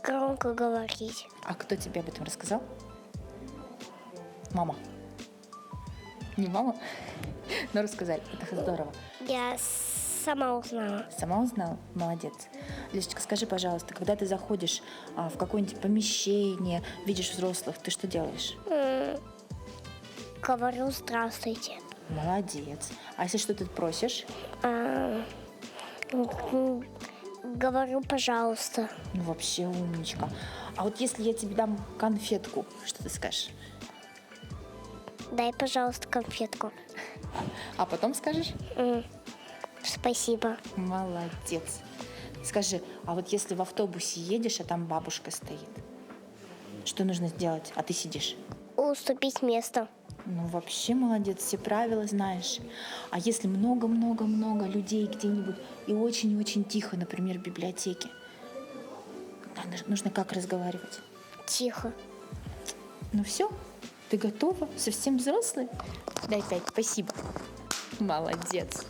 Громко говорить. А кто тебе об этом рассказал? Мама. Не мама? Но рассказали. Это здорово. Я сама узнала. Сама узнала? Молодец. Лесечка, скажи, пожалуйста, когда ты заходишь в какое-нибудь помещение, видишь взрослых, ты что делаешь? Говорю здравствуйте. Молодец. А если что ты просишь? Говорю пожалуйста. Ну, вообще умничка. А вот если я тебе дам конфетку, что ты скажешь? Дай, пожалуйста, конфетку. А потом скажешь? Спасибо. Молодец. Скажи, а вот если в автобусе едешь, а там бабушка стоит, что нужно сделать? А ты сидишь? Уступить место. Ну, вообще молодец, все правила знаешь. А если много-много-много людей где-нибудь и очень-очень тихо, например, в библиотеке, нужно как разговаривать? Тихо. Ну все, ты готова? Совсем взрослая? Дай 5, спасибо. Молодец.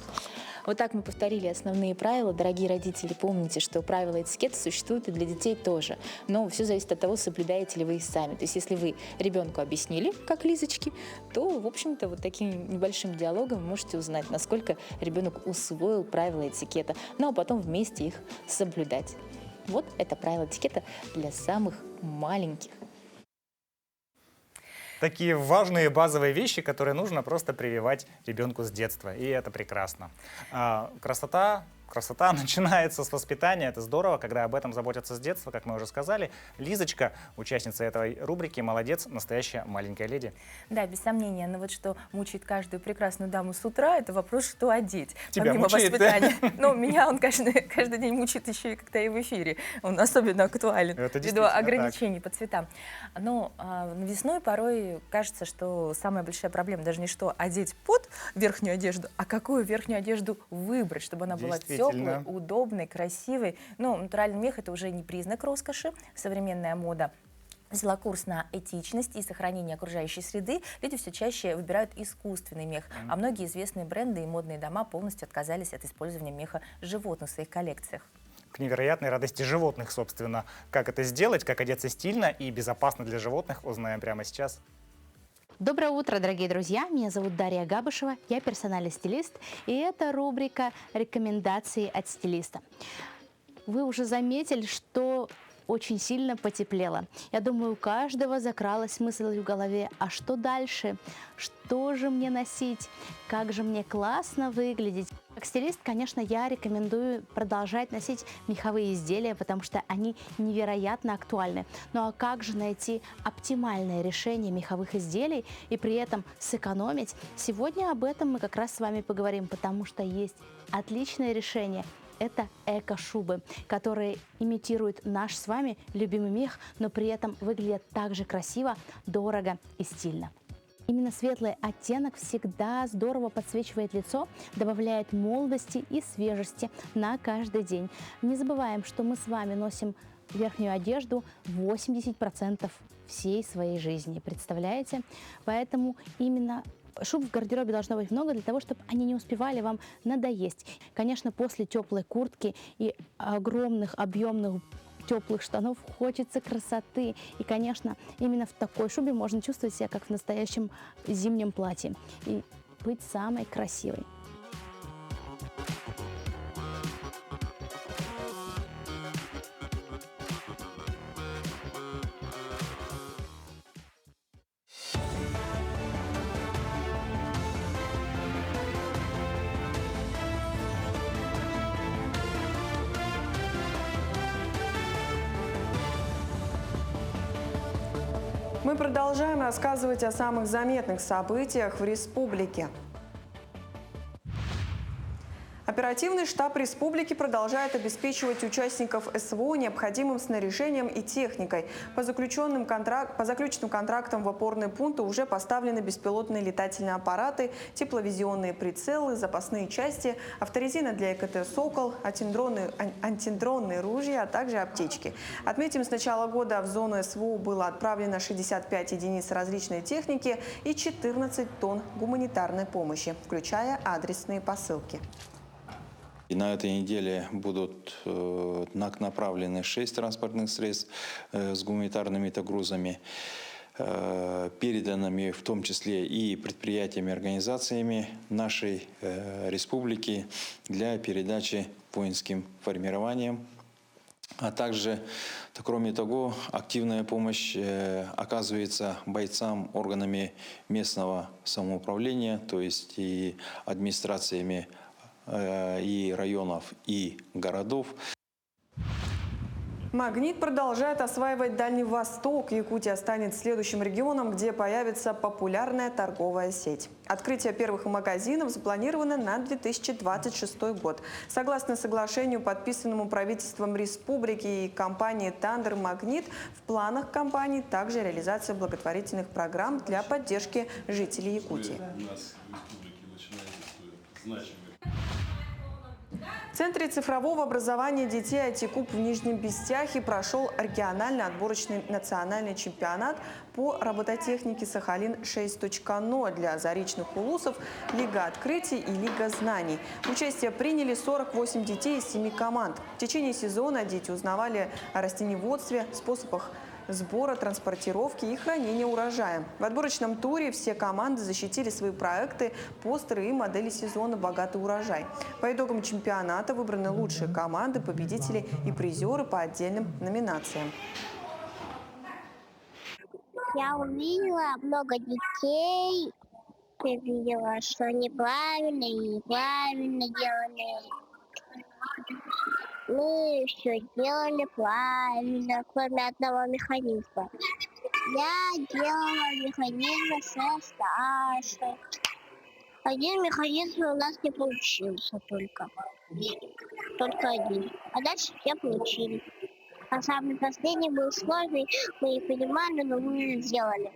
Вот так мы повторили основные правила. Дорогие родители, помните, что правила этикета существуют и для детей тоже. Но все зависит от того, соблюдаете ли вы их сами. То есть если вы ребенку объяснили, как Лизочки, то, в общем-то, вот таким небольшим диалогом вы можете узнать, насколько ребенок усвоил правила этикета. Ну а потом вместе их соблюдать. Вот это правило этикета для самых маленьких. Такие важные базовые вещи, которые нужно просто прививать ребенку с детства. И это прекрасно. Красота начинается с воспитания. Это здорово, когда об этом заботятся с детства, как мы уже сказали. Лизочка, участница этой рубрики, молодец, настоящая маленькая леди. Да, без сомнения. Но вот что мучает каждую прекрасную даму с утра, это вопрос, что одеть. Тебя помимо мучает, воспитания. да? Ну, меня он каждый день мучает еще и когда и в эфире. Он особенно актуален ввиду ограничений по цветам. Но весной порой кажется, что самая большая проблема даже не что одеть под верхнюю одежду, а какую верхнюю одежду выбрать, чтобы она была теплой, удобной, красивой. Ну, натуральный мех — это уже не признак роскоши. Современная мода взяла курс на этичность и сохранение окружающей среды. Люди все чаще выбирают искусственный мех. А многие известные бренды и модные дома полностью отказались от использования меха животных в своих коллекциях. К невероятной радости животных, собственно. Как это сделать, как одеться стильно и безопасно для животных, узнаем прямо сейчас. Доброе утро, дорогие друзья! Меня зовут Дарья Габышева, я персональный стилист, и это рубрика «Рекомендации от стилиста». Вы уже заметили, что очень сильно потеплело. Я думаю, у каждого закралась мысль в голове: а что дальше? Что же мне носить? Как же мне классно выглядеть? Как стилист, конечно, я рекомендую продолжать носить меховые изделия, потому что они невероятно актуальны. Ну а как же найти оптимальное решение меховых изделий и при этом сэкономить? Сегодня об этом мы как раз с вами поговорим, потому что есть отличное решение. Это эко-шубы, которые имитируют наш с вами любимый мех, но при этом выглядят также красиво, дорого и стильно. Именно светлый оттенок всегда здорово подсвечивает лицо, добавляет молодости и свежести на каждый день. Не забываем, что мы с вами носим верхнюю одежду 80% всей своей жизни. Представляете? Поэтому именно шуб в гардеробе должно быть много для того, чтобы они не успевали вам надоесть. Конечно, после теплой куртки и огромных объемных теплых штанов хочется красоты. И, конечно, именно в такой шубе можно чувствовать себя как в настоящем зимнем платье и быть самой красивой. Мы продолжаем рассказывать о самых заметных событиях в республике. Оперативный штаб республики продолжает обеспечивать участников СВО необходимым снаряжением и техникой. По заключенным контрактам в опорные пункты уже поставлены беспилотные летательные аппараты, тепловизионные прицелы, запасные части, авторезина для ЭКТ «Сокол», антидронные ружья, а также аптечки. Отметим, с начала года в зону СВО было отправлено 65 единиц различной техники и 14 тонн гуманитарной помощи, включая адресные посылки. И на этой неделе будут направлены 6 транспортных средств с гуманитарными грузами, переданными в том числе и предприятиями, организациями нашей республики для передачи воинским формированиям. А также, кроме того, активная помощь оказывается бойцам органами местного самоуправления, то есть и администрациями и районов, и городов. «Магнит» продолжает осваивать Дальний Восток. Якутия станет следующим регионом, где появится популярная торговая сеть. Открытие первых магазинов запланировано на 2026 год. Согласно соглашению, подписанному правительством республики и компанией «Тандер Магнит», в планах компании также реализация благотворительных программ для поддержки жителей Якутии. В Центре цифрового образования детей «Айтикуб» в Нижнем Бестяхе прошел региональный отборочный национальный чемпионат по робототехнике «Сахалин 6.0» для заречных улусов, Лига открытий и Лига знаний. Участие приняли 48 детей из 7 команд. В течение сезона дети узнавали о растениеводстве, способах сбора, транспортировки и хранения урожая. В отборочном туре все команды защитили свои проекты, постеры и модели сезона «Богатый урожай». По итогам чемпионата выбраны лучшие команды, победители и призеры по отдельным номинациям. Я увидела много детей, я видела, что они правильно и неправильно делали. Мы все делали правильно, кроме одного механизма. Я делала механизм со Сташей. Один механизм у нас не получился только один. А дальше все получили. А самый последний был сложный, мы не понимали, но мы сделали.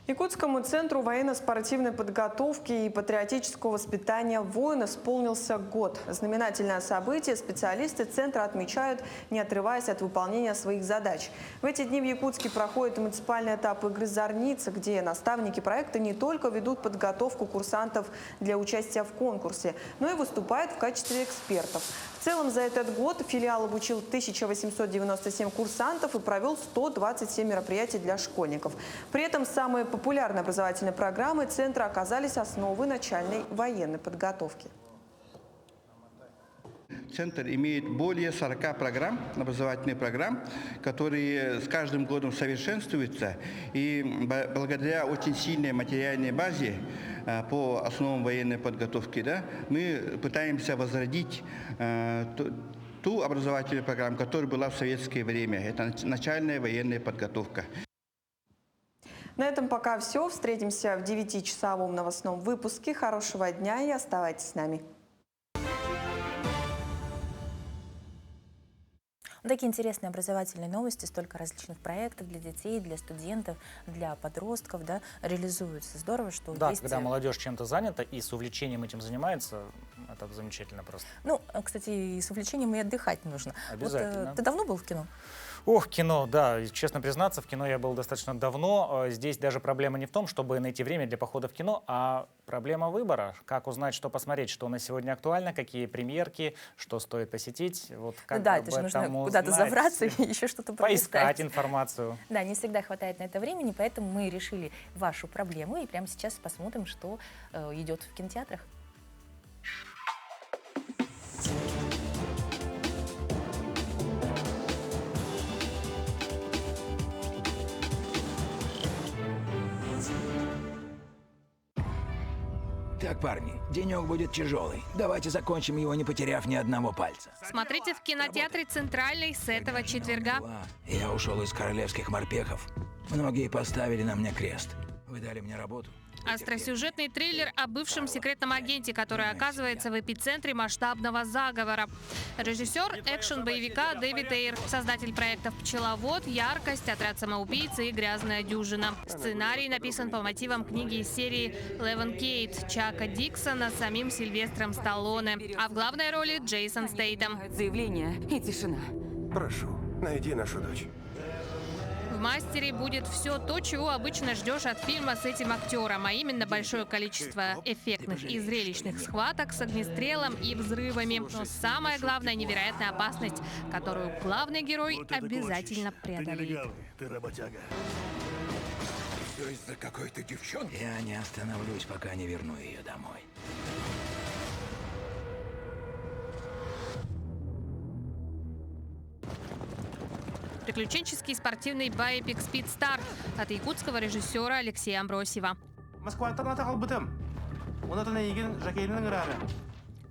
Якутскому центру военно-спортивной подготовки и патриотического воспитания воинов исполнился год. Знаменательное событие специалисты центра отмечают, не отрываясь от выполнения своих задач. В эти дни в Якутске проходит муниципальный этап игры «Зорница», где наставники проекта не только ведут подготовку курсантов для участия в конкурсе, но и выступают в качестве экспертов. В целом за этот год филиал обучил 1897 курсантов и провел 127 мероприятий для школьников. При этом самые популярные образовательные программы центра оказались основой начальной военной подготовки. Центр имеет более 40 программ, образовательных программ, которые с каждым годом совершенствуются. И благодаря очень сильной материальной базе по основам военной подготовки, мы пытаемся возродить ту образовательную программу, которая была в советское время. Это начальная военная подготовка. На этом пока все. Встретимся в 9-часовом новостном выпуске. Хорошего дня и оставайтесь с нами. Такие интересные образовательные новости, столько различных проектов для детей, для студентов, для подростков, да, реализуются. Здорово, что да, есть... когда молодежь чем-то занята и с увлечением этим занимается, это замечательно просто. Ну, кстати, и с увлечением и отдыхать нужно. Обязательно. Вот, ты давно был в кино? Ох, кино, да, честно признаться, в кино я был достаточно давно. Здесь даже проблема не в том, чтобы найти время для похода в кино, а проблема выбора. Как узнать, что посмотреть, что на сегодня актуально, какие премьерки, что стоит посетить. Вот как ну да, это же нужно куда-то забраться и еще что-то поискать информацию. Да, не всегда хватает на это времени, поэтому мы решили вашу проблему и прямо сейчас посмотрим, что идет в кинотеатрах. Так, парни, денек будет тяжелый. Давайте закончим его, не потеряв ни одного пальца. Смотрите в кинотеатре «Центральный» с этого четверга. Я ушел из королевских морпехов. Многие поставили на мне крест. Вы дали мне работу. Остросюжетный триллер о бывшем секретном агенте, который оказывается в эпицентре масштабного заговора. Режиссер экшн-боевика Дэвид Эйр, создатель проектов «Пчеловод», «Яркость», «Отряд самоубийцы» и «Грязная дюжина». Сценарий написан по мотивам книги из серии «Левен Кейт» Чака Диксона с самим Сильвестром Сталлоне. А в главной роли Джейсон Стейтем. Заявление и тишина. Прошу, найди нашу дочь. В «Мастере» будет все то, чего обычно ждешь от фильма с этим актером, а именно большое количество эффектных и зрелищных схваток с огнестрелом и взрывами. Но самое главное — невероятная опасность, которую главный герой обязательно преодолеет. Ты работяга. Все из-за какой-то девчонки? Я не остановлюсь, пока не верну ее домой. Приключенческий спортивный байэпик «Спидстар» от якутского режиссера Алексея Амбросьева.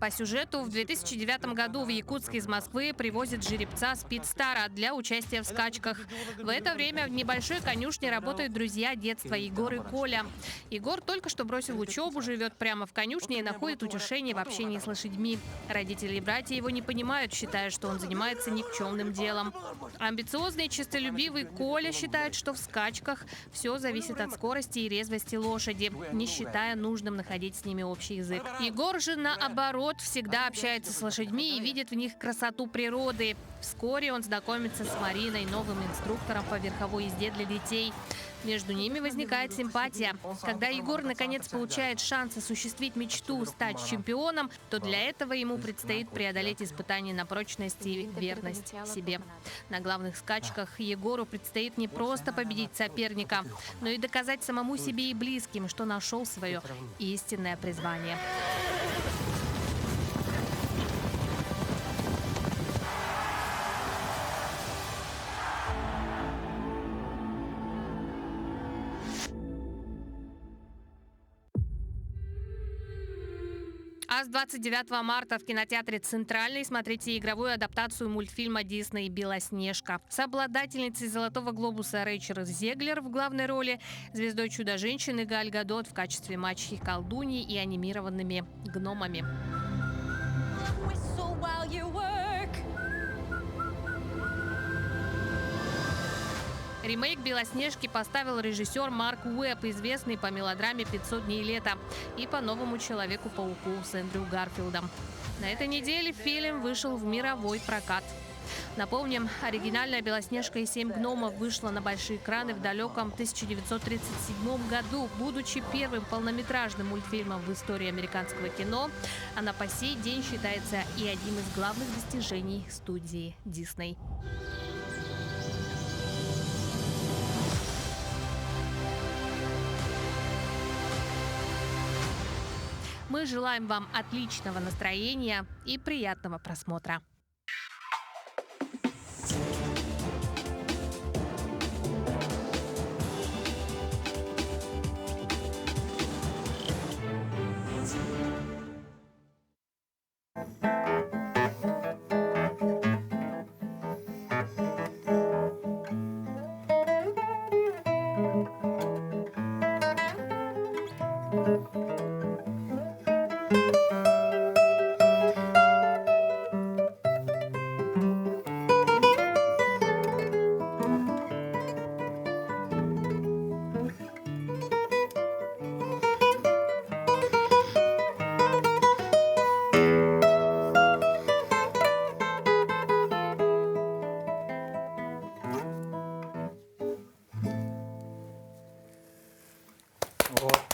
По сюжету в 2009 году в Якутск из Москвы привозят жеребца Спидстара для участия в скачках. В это время в небольшой конюшне работают друзья детства Егор и Коля. Егор только что бросил учебу, живет прямо в конюшне и находит утешение в общении с лошадьми. Родители и братья его не понимают, считая, что он занимается никчемным делом. Амбициозный и честолюбивый Коля считает, что в скачках все зависит от скорости и резвости лошади, не считая нужным находить с ними общий язык. Егор же, наоборот, всегда общается с лошадьми и видит в них красоту природы. Вскоре он знакомится с Мариной, новым инструктором по верховой езде для детей. Между ними возникает симпатия. Когда Егор наконец получает шанс осуществить мечту стать чемпионом, то для этого ему предстоит преодолеть испытания на прочность и верность себе. На главных скачках Егору предстоит не просто победить соперника, но и доказать самому себе и близким, что нашел свое истинное призвание. А с 29 марта в кинотеатре «Центральный» смотрите игровую адаптацию мультфильма Дисней «Белоснежка» с обладательницей «Золотого глобуса» Рэйчел Зеглер в главной роли, звездой «Чудо-женщины» Галь Гадот в качестве мачехи-колдуньи и анимированными гномами. Ремейк «Белоснежки» поставил режиссер Марк Уэбб, известный по мелодраме «500 дней лета» и по новому «Человеку-пауку» с Эндрю Гарфилдом. На этой неделе фильм вышел в мировой прокат. Напомним, оригинальная «Белоснежка и 7 гномов» вышла на большие экраны в далеком 1937 году. Будучи первым полнометражным мультфильмом в истории американского кино, она по сей день считается и одним из главных достижений студии Дисней. Мы желаем вам отличного настроения и приятного просмотра.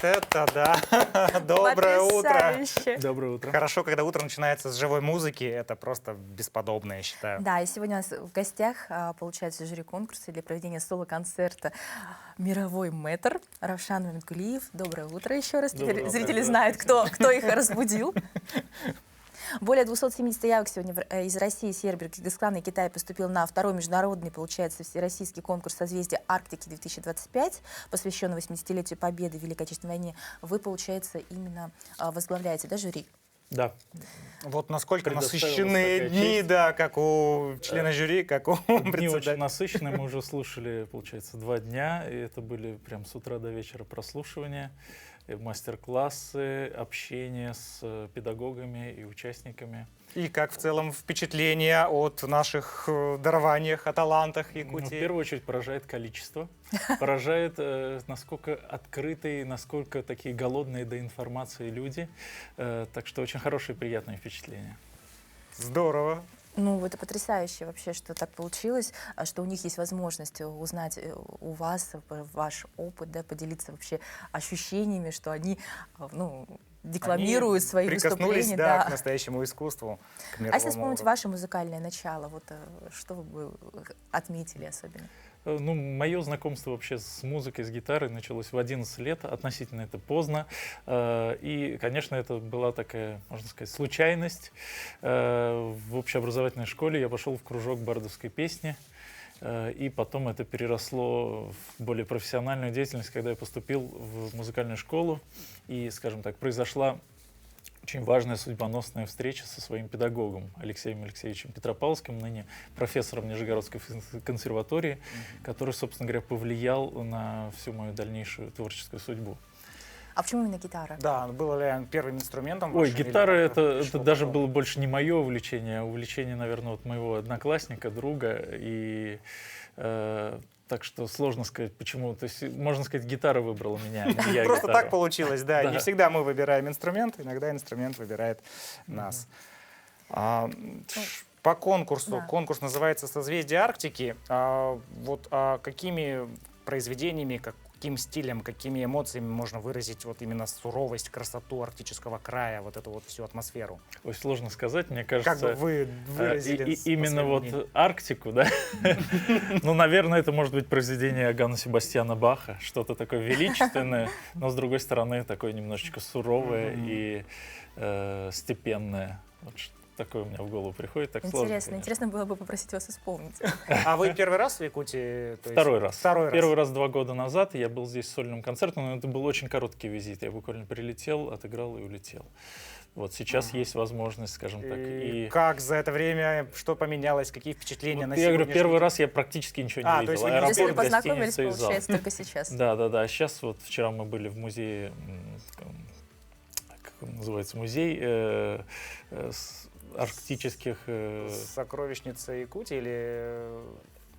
Это да. Доброе утро. Доброе утро. Хорошо, когда утро начинается с живой музыки, это просто бесподобно, я считаю. Да, и сегодня у нас в гостях, получается, жюри конкурса для проведения соло-концерта «Мировой мэтр» Равшан Мамедгулиев. Доброе утро еще раз. Теперь зрители знают, кто их разбудил. Более 270 заявок сегодня из России, Сербии, Кыргызстана и Китая поступил на второй международный, получается, всероссийский конкурс «Созвездие Арктики-2025», посвященный 80-летию Победы в Великой Отечественной войне. Вы, получается, именно возглавляете, да, жюри? Да. Вот насколько насыщенные дни, да, как у члена жюри, как у председателя. Дни очень насыщенные, мы уже слушали, получается, 2 дня, и это были прям с утра до вечера прослушивания, мастер-классы, общение с педагогами и участниками. И как в целом впечатления от наших дарованиях, о талантах Якутии? В первую очередь поражает количество, поражает, насколько открытые, насколько такие голодные до информации люди. Так что очень хорошие, приятные впечатления. Здорово. Ну, это потрясающе вообще, что так получилось, что у них есть возможность узнать у вас ваш опыт, да, поделиться вообще ощущениями, что они, декламируют свои выступления. Да, к настоящему искусству, к мировому. А если вспомнить ваше музыкальное начало, вот что вы отметили особенно? Ну, мое знакомство вообще с музыкой, с гитарой началось в 11 лет, относительно это поздно. И, конечно, это была такая, можно сказать, случайность. В общеобразовательной школе я пошел в кружок бардовской песни, и потом это переросло в более профессиональную деятельность, когда я поступил в музыкальную школу, и, скажем так, произошла очень важная судьбоносная встреча со своим педагогом Алексеем Алексеевичем Петропавловским, ныне профессором Нижегородской консерватории, который, собственно говоря, повлиял на всю мою дальнейшую творческую судьбу. А почему именно гитара? Да, было ли первым инструментом? Ой, вашим, гитара или это даже было больше не мое увлечение, а увлечение, наверное, вот моего одноклассника, друга. И так что сложно сказать, почему. То есть, можно сказать, гитара выбрала меня, а не я Просто гитару. так получилось, да. Не всегда мы выбираем инструмент, иногда инструмент выбирает нас. По конкурсу. Да. Конкурс называется «Созвездие Арктики». Какими произведениями, каким стилем, какими эмоциями можно выразить вот именно суровость, красоту арктического края, вот эту вот всю атмосферу? Ой, сложно сказать, мне кажется. Как бы вы выразили именно вот Арктику, да? Ну, наверное, это может быть произведение Иоганна Себастьяна Баха, что-то такое величественное, но, с другой стороны, такое немножечко суровое и степенное. Вот такое у меня в голову приходит. Так Интересно, интересно было бы попросить вас исполнить. А вы первый раз в Якутии? Второй раз. Второй раз. Первый раз 2 года назад я был здесь с сольным концертом, но это был очень короткий визит. Я буквально прилетел, отыграл и улетел. Вот сейчас есть возможность, скажем так. И как за это время, что поменялось, какие впечатления Вот на я говорю, сегодняшний первый день? раз я практически ничего не видел. То есть вы познакомились, получается, только сейчас? Да. А сейчас вот вчера мы были в музее, как он называется, музей арктических... Сокровищница Якутии или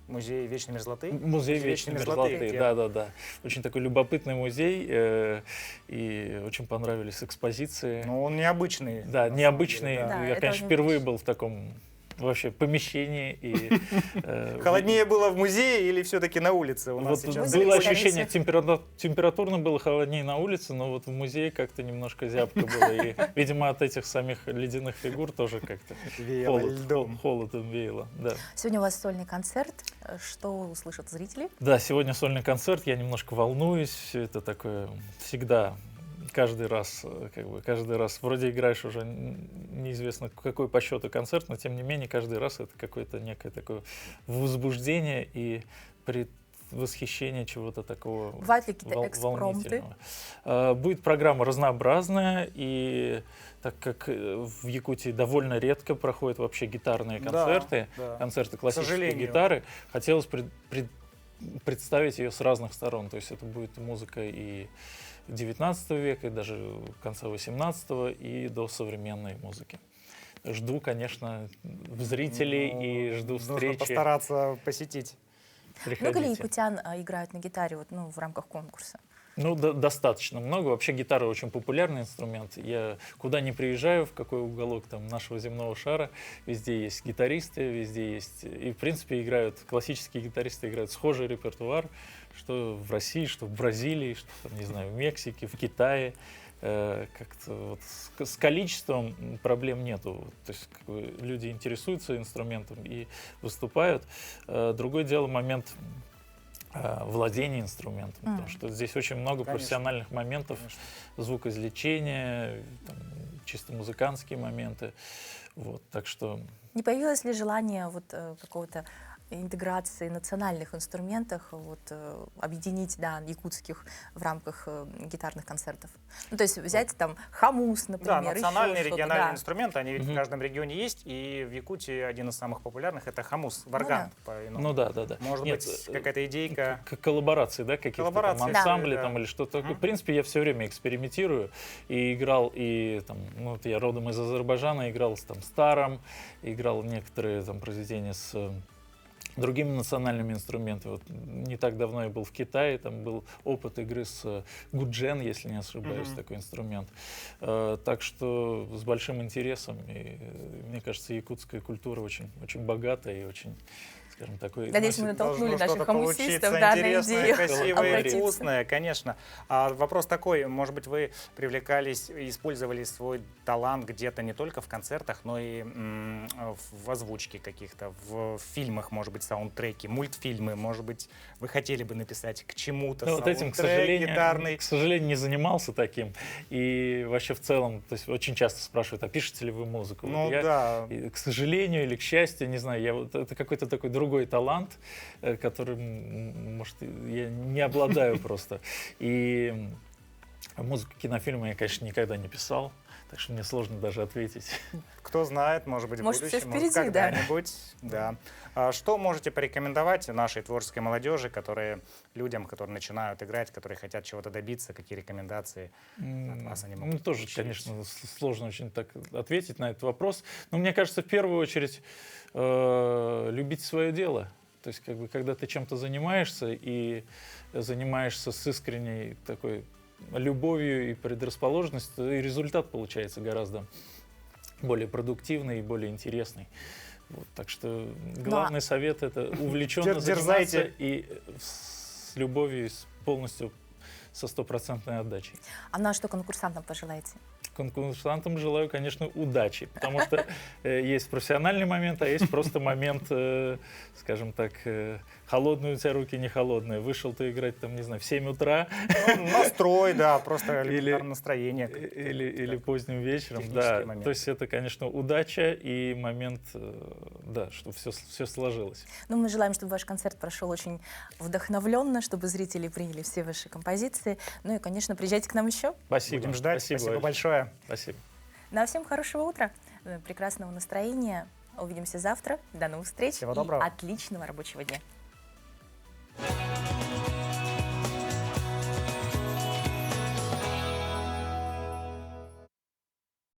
музей Вечной Мерзлоты? Музей Вечной Мерзлоты, да. Очень такой любопытный музей, и очень понравились экспозиции. Ну, он необычный. Да, необычный. Да, я, конечно, впервые был в таком вообще помещении. Холоднее было в музее или все-таки на улице у нас сейчас? Было ощущение, температурно было холоднее на улице, но вот в музее как-то немножко зябко было. И, видимо, от этих самих ледяных фигур тоже как-то холодом веяло. Да. Сегодня у вас сольный концерт. Что услышат зрители? Да, сегодня сольный концерт. Я немножко волнуюсь. Это такое всегда... Каждый раз вроде играешь уже неизвестно какой по счету концерт, но тем не менее каждый раз это какое-то некое такое возбуждение и предвосхищение чего-то такого волнительного. Бывают ли какие-то экспромты? Будет программа разнообразная, и так как в Якутии довольно редко проходят вообще гитарные концерты, концерты классической гитары, хотелось представить ее с разных сторон. То есть это будет музыка и 19 века, и даже конца 18-го, и до современной музыки. Жду, конечно, зрителей и жду встречи. Нужно постараться посетить. Много ли якутян играют на гитаре в рамках конкурса? Ну, достаточно много. Вообще гитара очень популярный инструмент. Я куда ни приезжаю, в какой уголок там нашего земного шара, везде есть гитаристы, везде есть... И, в принципе, классические гитаристы играют схожий репертуар, что в России, что в Бразилии, что, там, не знаю, в Мексике, в Китае. Как-то вот с количеством проблем нету. То есть люди интересуются инструментом и выступают. Другое дело момент владения инструментом, потому что здесь очень много профессиональных моментов, звукоизвлечения, там, чисто музыкантские моменты. Вот, так что... Не появилось ли желание какого-то интеграции национальных инструментов, объединить, якутских в рамках гитарных концертов? Ну, то есть взять там хамус, например. Да, национальные, региональные инструменты, они ведь в каждом регионе есть, и в Якутии один из самых популярных — это хамус, варган. Ну да. Может быть, какая-то идейка... Коллаборации, да, каких-то там ансамблей там, или что-то такое. В принципе, я все время экспериментирую и играл, и там, я родом из Азербайджана, играл там с таром, играл некоторые там произведения с другими национальными инструментами. Вот не так давно я был в Китае, там был опыт игры с гуджен, если не ошибаюсь, такой инструмент. Так что с большим интересом, и мне кажется, якутская культура очень, очень богатая и очень, скажем, такой... Надеюсь, мы натолкнули наших хамусистов на идею. Красивое и вкусное, конечно. А вопрос такой, может быть, вы привлекались и использовали свой талант где-то не только в концертах, но и в озвучке каких-то, в фильмах, может быть, саундтреки, мультфильмы, может быть, вы хотели бы написать к чему-то вот этим, к сожалению, гитарный? К сожалению, не занимался таким. И вообще в целом, то есть очень часто спрашивают, а пишете ли вы музыку? Ну да. К сожалению или к счастью, не знаю, это какой-то такой другой талант, которым, может, я не обладаю просто. И Музыку кинофильма я, конечно, никогда не писал, так что мне сложно даже ответить. Кто знает, может быть, в Может, будущем, все впереди, может, когда-нибудь. Да. Что можете порекомендовать нашей творческой молодежи, людям, которые начинают играть, которые хотят чего-то добиться, какие рекомендации от вас они могут тоже, получить? конечно, сложно очень так ответить на этот вопрос. Но мне кажется, в первую очередь, любить свое дело. То есть, когда ты чем-то занимаешься и занимаешься с искренней такой любовью и предрасположенностью, и результат получается гораздо более продуктивный и более интересный. Вот, так что главный совет — это увлеченно заниматься и с любовью, полностью со стопроцентной отдачей. А на что конкурсантам пожелаете? Конкурсантам желаю, конечно, удачи, потому что есть профессиональный момент, а есть просто момент, скажем так, холодные у тебя руки, не холодные. Вышел ты играть, там, не знаю, в 7 утра. Настрой, да, просто элементарное настроение. Или поздним вечером, да. То есть это, конечно, удача и момент, да, чтобы все сложилось. Ну, мы желаем, чтобы ваш концерт прошел очень вдохновленно, чтобы зрители приняли все ваши композиции. Ну и, конечно, приезжайте к нам еще. Спасибо. Будем ждать. Спасибо большое. Спасибо. Ну, а всем хорошего утра, прекрасного настроения. Увидимся завтра. До новых встреч. Всего доброго. И отличного рабочего дня.